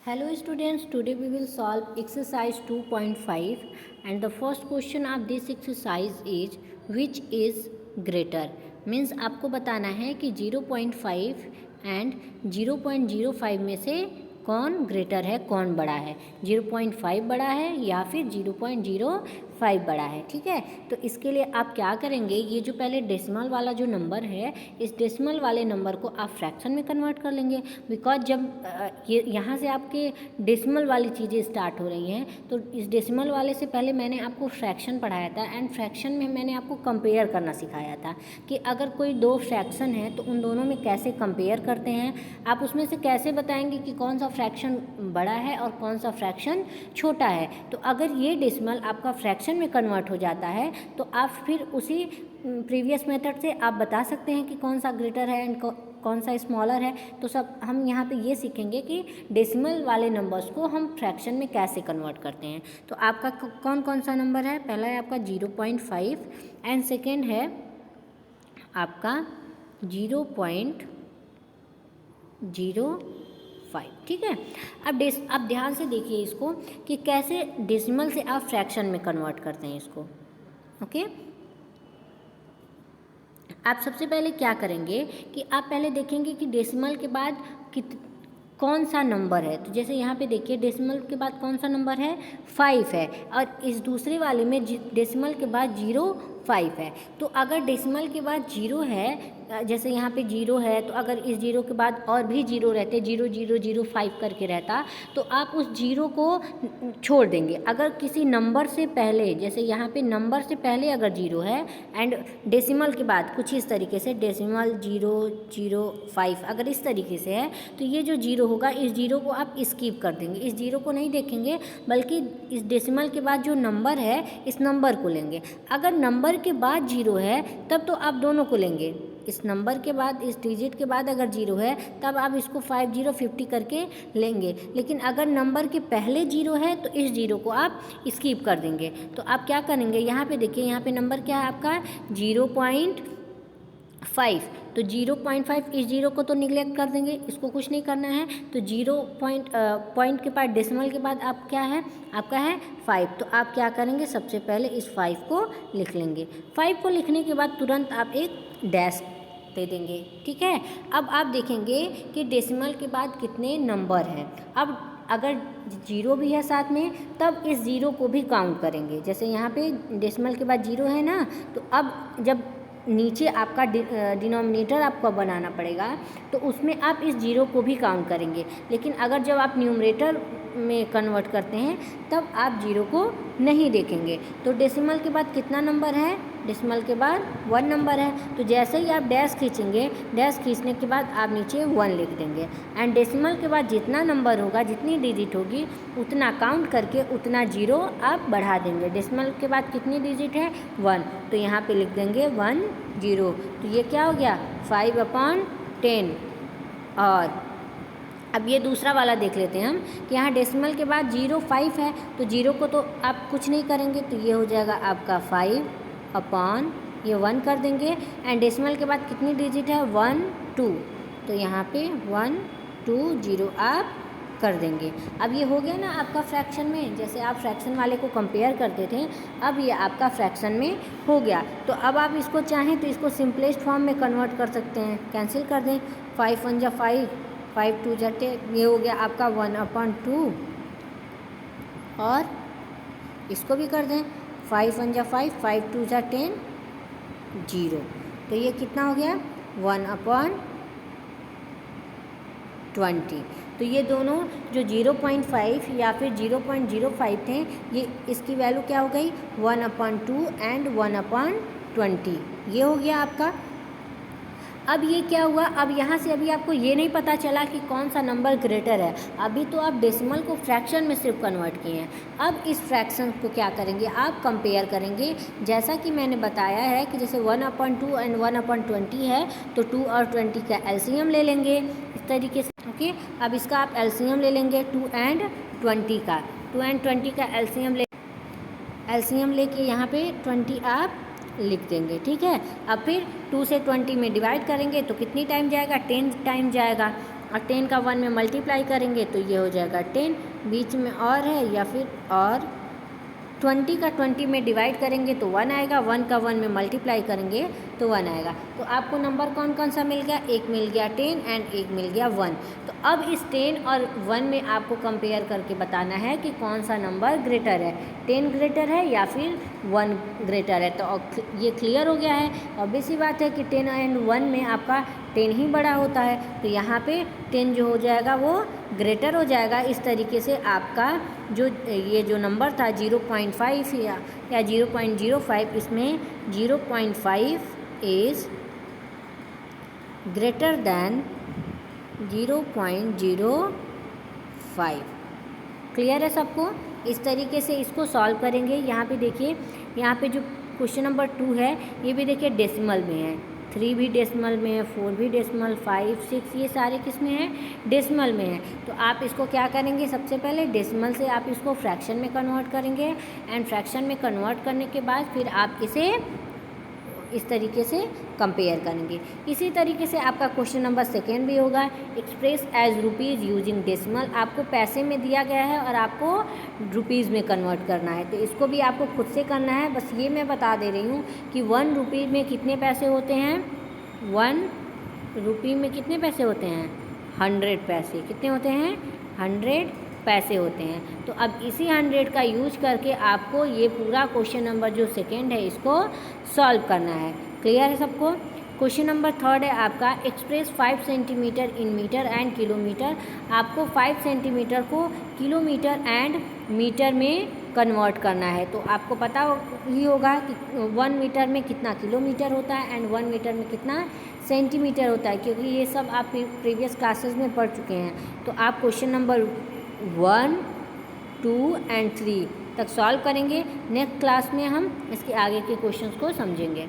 Hello students, today we will solve exercise 2.5 and the first question of this exercise is which is greater means आपको बताना है कि 0.5 and 0.05 में से कौन ग्रेटर है, कौन बड़ा है, 0.5 बड़ा है या फिर 0.05 बड़ा है। ठीक है, तो इसके लिए आप क्या करेंगे, ये जो पहले डेसिमल वाला जो नंबर है, इस डेसिमल वाले नंबर को आप फ्रैक्शन में कन्वर्ट कर लेंगे। बिकॉज जब ये यहाँ से आपके डेसिमल वाली चीज़ें स्टार्ट हो रही हैं, तो इस डेसिमल वाले से पहले मैंने आपको फ्रैक्शन पढ़ाया था एंड फ्रैक्शन में मैंने आपको कंपेयर करना सिखाया था कि अगर कोई दो फ्रैक्शन है तो उन दोनों में कैसे कंपेयर करते हैं। आप उसमें से कैसे बताएंगे कि कौन सा फ्रैक्शन बड़ा है और कौन सा फ्रैक्शन छोटा है। तो अगर ये डेसिमल आपका फ्रैक्शन में कन्वर्ट हो जाता है तो आप फिर उसी प्रीवियस मेथड से आप बता सकते हैं कि कौन सा ग्रेटर है एंड कौन सा स्मॉलर है। तो सब हम यहाँ पे ये सीखेंगे कि डेसिमल वाले नंबर्स को हम फ्रैक्शन में कैसे कन्वर्ट करते हैं। तो आपका कौन कौन सा नंबर है, पहला है आपका 0.5 एंड सेकेंड है आपका 0.05। ठीक है, अब आप ध्यान से देखिए इसको कि कैसे डेसिमल से आप फ्रैक्शन में कन्वर्ट करते हैं इसको। ओके, आप सबसे पहले क्या करेंगे कि आप पहले देखेंगे कि डेसिमल के बाद कौन सा नंबर है। तो जैसे यहाँ पे देखिए डेसिमल के बाद कौन सा नंबर है, 5 है, और इस दूसरे वाले में डेसिमल के बाद 0.5 है। तो अगर डेसिमल के बाद 0 है, जैसे यहाँ पे 0 है, तो अगर इस 0 के बाद और भी 0 रहते, 0.005 करके रहता, तो आप उस 0 को छोड़ देंगे। अगर किसी नंबर से पहले, जैसे यहाँ पे नंबर से पहले अगर 0 है एंड डेसिमल के बाद कुछ इस तरीके से डेसिमल 0.005 अगर इस तरीके से है, तो ये जो 0 होगा, इस 0 को आप स्किप कर देंगे, इस 0 को नहीं देखेंगे, बल्कि इस डेसिमल के बाद जो नंबर है इस नंबर को लेंगे। अगर नंबर के बाद 0 है तब तो आप दोनों को लेंगे, इस नंबर के बाद, इस डिजिट के बाद अगर 0 है तब आप इसको 50 करके लेंगे। लेकिन अगर नंबर के पहले 0 है तो इस 0 को आप स्किप कर देंगे। तो आप क्या करेंगे, यहाँ पे देखिए, यहाँ पे नंबर क्या है आपका 0.5, तो 0.5 इस 0 को तो निगलेक्ट कर देंगे, इसको कुछ नहीं करना है। तो 0 पॉइंट के बाद डेसिमल के बाद आप क्या है, आपका है 5। तो आप क्या करेंगे, सबसे पहले इस 5 को लिख लेंगे। 5 को लिखने के बाद तुरंत आप एक डैश दे देंगे। ठीक है, अब आप देखेंगे कि डेसिमल के बाद कितने नंबर हैं। अब अगर 0 भी है साथ में तब इस 0 को भी काउंट करेंगे। जैसे यहाँ पे डेसिमल के बाद 0 है ना, तो अब जब नीचे आपका डिनोमिनेटर आपको बनाना पड़ेगा तो उसमें आप इस 0 को भी काउंट करेंगे। लेकिन अगर जब आप न्यूमरेटर में कन्वर्ट करते हैं तब आप 0 को नहीं देखेंगे। तो डेसिमल के बाद कितना नंबर है, डेसिमल के बाद 1 नंबर है। तो जैसे ही आप डैश खींचेंगे, डैश खींचने के बाद आप नीचे 1 लिख देंगे एंड डेसिमल के बाद जितना नंबर होगा, जितनी डिजिट होगी, उतना काउंट करके उतना 0 आप बढ़ा देंगे। डेसिमल के बाद कितनी डिजिट है, 1, तो यहाँ पे लिख देंगे 1 0। तो ये क्या हो गया, 5/10। और अब ये दूसरा वाला देख लेते हैं हम कि यहाँ डेसिमल के बाद 0.5 है, तो 0 को तो आप कुछ नहीं करेंगे, तो ये हो जाएगा आपका 5/, ये 1 कर देंगे एंड डेसिमल के बाद कितनी डिजिट है, 1 2, तो यहाँ पे 1 2 0 आप कर देंगे। अब ये हो गया ना आपका फ्रैक्शन में, जैसे आप फ्रैक्शन वाले को कंपेयर करते थे, अब ये आपका फ्रैक्शन में हो गया। तो अब आप इसको चाहें तो इसको सिंपलेस्ट फॉर्म में कन्वर्ट कर सकते हैं, कैंसिल कर दें, 5 1 जा 5, 5 2 जा 10, ये हो गया आपका 1/2। और इसको भी कर दें, 5 1 जा 5, 5 2 जा 10, 0, तो ये कितना हो गया, 1/20। तो ये दोनों जो 0.5 या फिर 0.05 थे, ये इसकी वैल्यू क्या हो गई, 1/2 एंड 1/20, ये हो गया आपका। अब ये क्या हुआ, अब यहाँ से अभी आपको ये नहीं पता चला कि कौन सा नंबर ग्रेटर है। अभी तो आप डेसिमल को फ्रैक्शन में सिर्फ कन्वर्ट किए हैं। अब इस फ्रैक्शन को क्या करेंगे, आप कंपेयर करेंगे। जैसा कि मैंने बताया है कि जैसे 1/2 एंड 1/20 है, तो 2 और 20 का एलसीएम ले लेंगे इस तरीके से। ओके, अब इसका आप एलसीएम ले लेंगे 2 एंड 20 का, 2 एंड 20 का एलसीएम लेके यहाँ पे 20 आप लिख देंगे। ठीक है, अब फिर 2 से 20 में डिवाइड करेंगे तो कितनी टाइम जाएगा, 10 टाइम जाएगा। और 10 का 1 में मल्टीप्लाई करेंगे तो ये हो जाएगा 10, बीच में और है या फिर और 20 का 20 में डिवाइड करेंगे तो 1 आएगा, 1 का 1 में मल्टीप्लाई करेंगे तो 1 आएगा। तो आपको नंबर कौन कौन सा मिल गया, एक मिल गया 10 एंड एक मिल गया 1। तो अब इस 10 और 1 में आपको कंपेयर करके बताना है कि कौन सा नंबर ग्रेटर है, 10 ग्रेटर है या फिर 1 ग्रेटर है। तो ये क्लियर हो गया है। ऑब्वियस सी बात है कि 10 एंड 1 में आपका 10 ही बड़ा होता है, तो यहाँ पे 10 जो हो जाएगा वो ग्रेटर हो जाएगा। इस तरीके से आपका जो ये जो नंबर था 0.5 या 0.05, इसमें 0.5 इज़ ग्रेटर दैन 0.05। क्लियर है सबको। इस तरीके से इसको सॉल्व करेंगे। यहाँ पे देखिए, यहाँ पे जो क्वेश्चन नंबर 2 है ये भी देखिए डेसिमल में है, 3 भी डेसिमल में है, 4 भी डेसिमल, 5, 6 ये सारे किस में हैं, डेसिमल में है। तो आप इसको क्या करेंगे, सबसे पहले डेसिमल से आप इसको फ्रैक्शन में कन्वर्ट करेंगे एंड फ्रैक्शन में कन्वर्ट करने के बाद फिर आप इसे इस तरीके से कंपेयर करेंगे। इसी तरीके से आपका क्वेश्चन नंबर 2 भी होगा, express as rupees using decimal. आपको पैसे में दिया गया है और आपको रुपीज़ में कन्वर्ट करना है, तो इसको भी आपको खुद से करना है। बस ये मैं बता दे रही हूँ कि 1 रुपये में कितने पैसे होते हैं, 1 रुपये में कितने पैसे होते हैं, 100 पैसे। कितने होते हैं, 100 पैसे होते हैं। तो अब इसी 100 का यूज करके आपको ये पूरा क्वेश्चन नंबर जो 2 है इसको सॉल्व करना है। क्लियर है सबको। क्वेश्चन नंबर 3 है आपका, express 5 centimetre in metre and kilometre. आपको 5 सेंटीमीटर को किलोमीटर एंड मीटर में कन्वर्ट करना है। तो आपको पता ही होगा कि 1 मीटर में कितना किलोमीटर होता है एंड 1 मीटर में कितना सेंटीमीटर होता है, क्योंकि ये सब आप प्रीवियस क्लासेस में पढ़ चुके हैं। तो आप क्वेश्चन नंबर 1, 2 एंड 3 तक सॉल्व करेंगे। नेक्स्ट क्लास में हम इसके आगे के क्वेश्चंस को समझेंगे।